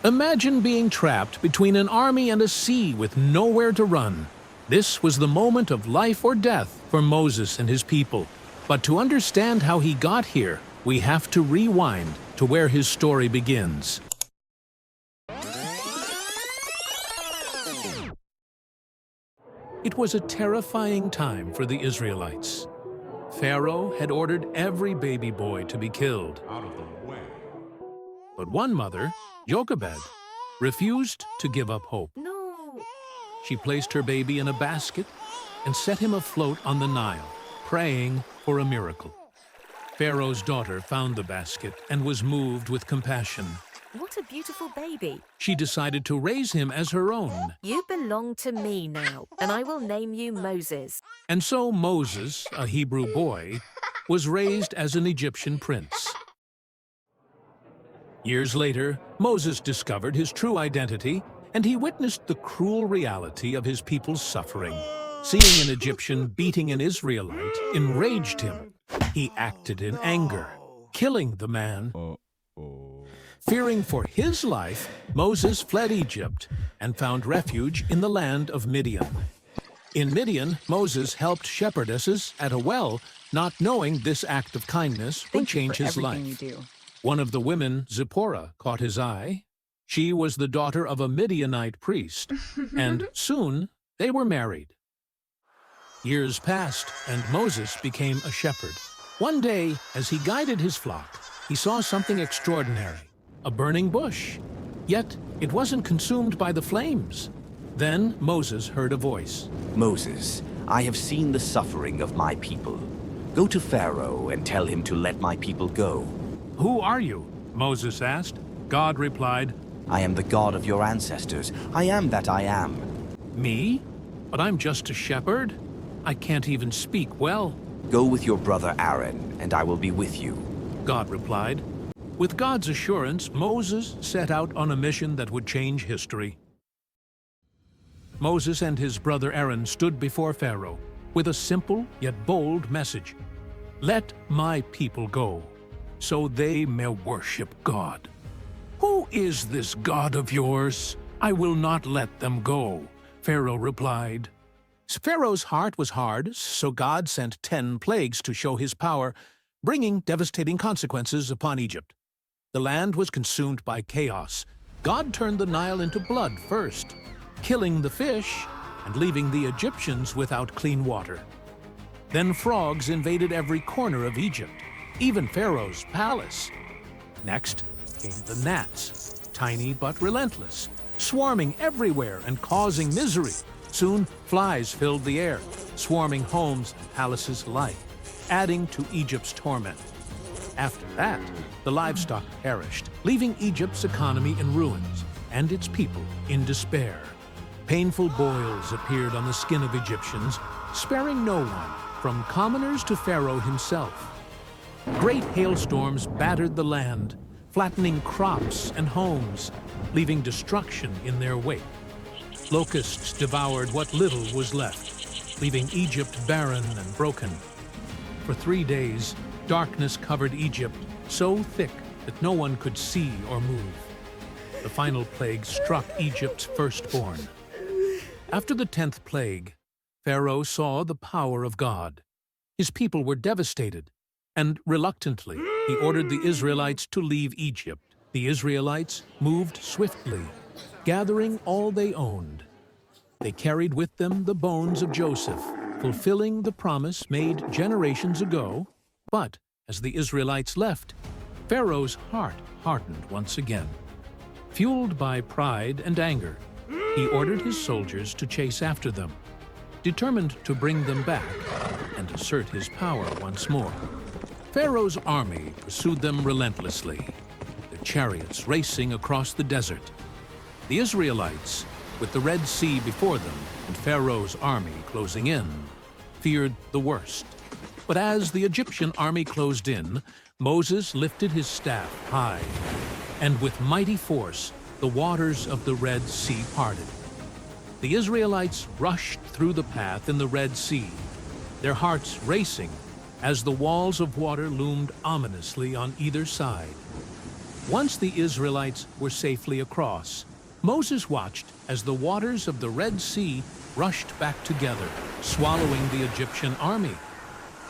Imagine being trapped between an army and a sea with nowhere to run. This was the moment of life or death for Moses and his people. But to understand how he got here, we have to rewind to where his story begins. It was a terrifying time for the Israelites. Pharaoh had ordered every baby boy to be killed. Out of the way. But one mother, Jochebed, refused to give up hope. No. She placed her baby in a basket and set him afloat on the Nile, praying for a miracle. Pharaoh's daughter found the basket and was moved with compassion. What a beautiful baby. She decided to raise him as her own. You belong to me now, and I will name you Moses. And so Moses, a Hebrew boy, was raised as an Egyptian prince. Years later, Moses discovered his true identity, and he witnessed the cruel reality of his people's suffering. Seeing an Egyptian beating an Israelite enraged him. He acted in anger, killing the man. Fearing for his life, Moses fled Egypt and found refuge in the land of Midian. In Midian, Moses helped shepherdesses at a well, not knowing this act of kindness would change his life. One of the women, Zipporah, caught his eye. She was the daughter of a Midianite priest, and soon they were married. Years passed, and Moses became a shepherd. One day, as he guided his flock, he saw something extraordinary, a burning bush. Yet, it wasn't consumed by the flames. Then Moses heard a voice. Moses, I have seen the suffering of my people. Go to Pharaoh and tell him to let my people go. Who are you? Moses asked. God replied, I am the God of your ancestors. I am that I am. Me? But I'm just a shepherd. I can't even speak well. Go with your brother Aaron, and I will be with you. God replied. With God's assurance, Moses set out on a mission that would change history. Moses and his brother Aaron stood before Pharaoh with a simple yet bold message. Let my people go, so they may worship God. Who is this God of yours? I will not let them go, Pharaoh replied. Pharaoh's heart was hard, so God sent 10 plagues to show his power, bringing devastating consequences upon Egypt. The land was consumed by chaos. God turned the Nile into blood first, killing the fish and leaving the Egyptians without clean water. Then frogs invaded every corner of Egypt, even Pharaoh's palace. Next came the gnats, tiny but relentless, swarming everywhere and causing misery. Soon, flies filled the air, swarming homes and palaces alike, adding to Egypt's torment. After that, the livestock perished, leaving Egypt's economy in ruins and its people in despair. Painful boils appeared on the skin of Egyptians, sparing no one, from commoners to Pharaoh himself. Great hailstorms battered the land, flattening crops and homes, leaving destruction in their wake. Locusts devoured what little was left, leaving Egypt barren and broken. For 3 days, darkness covered Egypt so thick that no one could see or move. The final plague struck Egypt's firstborn. After the 10th plague, Pharaoh saw the power of God. His people were devastated, and reluctantly, he ordered the Israelites to leave Egypt. The Israelites moved swiftly, gathering all they owned. They carried with them the bones of Joseph, fulfilling the promise made generations ago. But as the Israelites left, Pharaoh's heart hardened once again. Fueled by pride and anger, he ordered his soldiers to chase after them, determined to bring them back and assert his power once more. Pharaoh's army pursued them relentlessly, their chariots racing across the desert. The Israelites, with the Red Sea before them and Pharaoh's army closing in, feared the worst. But as the Egyptian army closed in, Moses lifted his staff high, and with mighty force, the waters of the Red Sea parted. The Israelites rushed through the path in the Red Sea, their hearts racing as the walls of water loomed ominously on either side. Once the Israelites were safely across, Moses watched as the waters of the Red Sea rushed back together, swallowing the Egyptian army.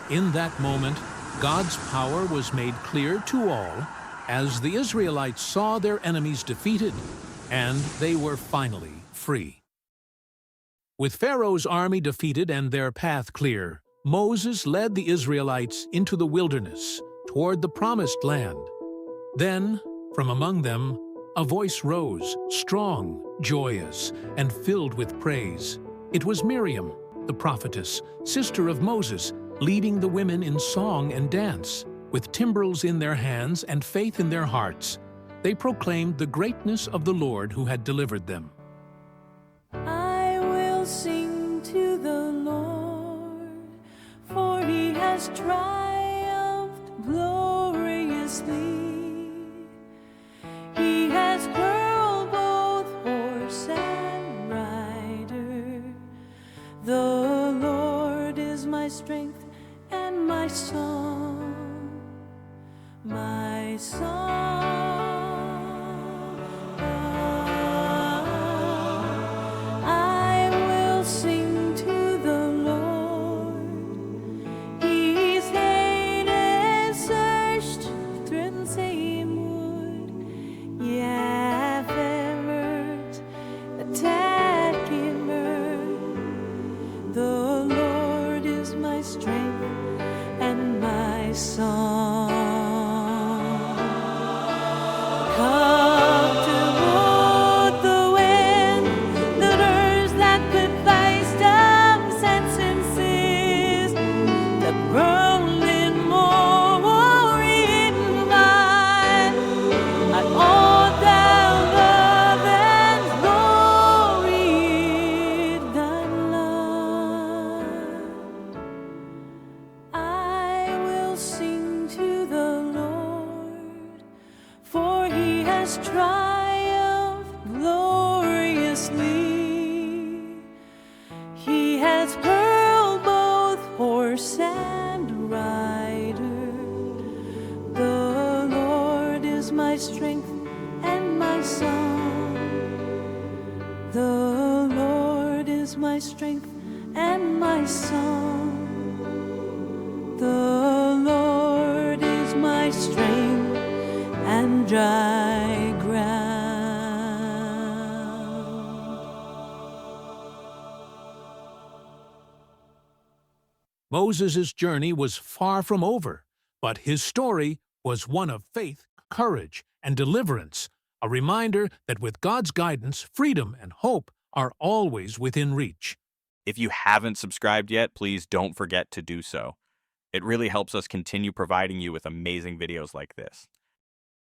In that moment, God's power was made clear to all as the Israelites saw their enemies defeated, and they were finally free. With Pharaoh's army defeated and their path clear, Moses led the Israelites into the wilderness toward the Promised Land. Then, from among them, a voice rose, strong, joyous, and filled with praise. It was Miriam, the prophetess, sister of Moses, leading the women in song and dance. With timbrels in their hands and faith in their hearts, they proclaimed the greatness of the Lord who had delivered them. I will sing to the Lord, for he has triumphed gloriously. He has hurled both horse and rider. The Lord is my strength and my song, my song. I will sing to the Lord. He's hated, searched, through same wood. Yeah, ferret, attack him. The Lord is my strength and my song. Comfortable the wind, the birds that could fight storms and senses, the burning more in mine. I all down love and glory thy love. I will sing to the Lord, for he has triumphed gloriously. He has hurled both horse and rider. The Lord is my strength and my song. The Lord is my strength and my song. The Lord is my strength and dry ground. Moses' journey was far from over, but his story was one of faith, courage, and deliverance, a reminder that with God's guidance, freedom and hope are always within reach. If you haven't subscribed yet, please don't forget to do so. It really helps us continue providing you with amazing videos like this.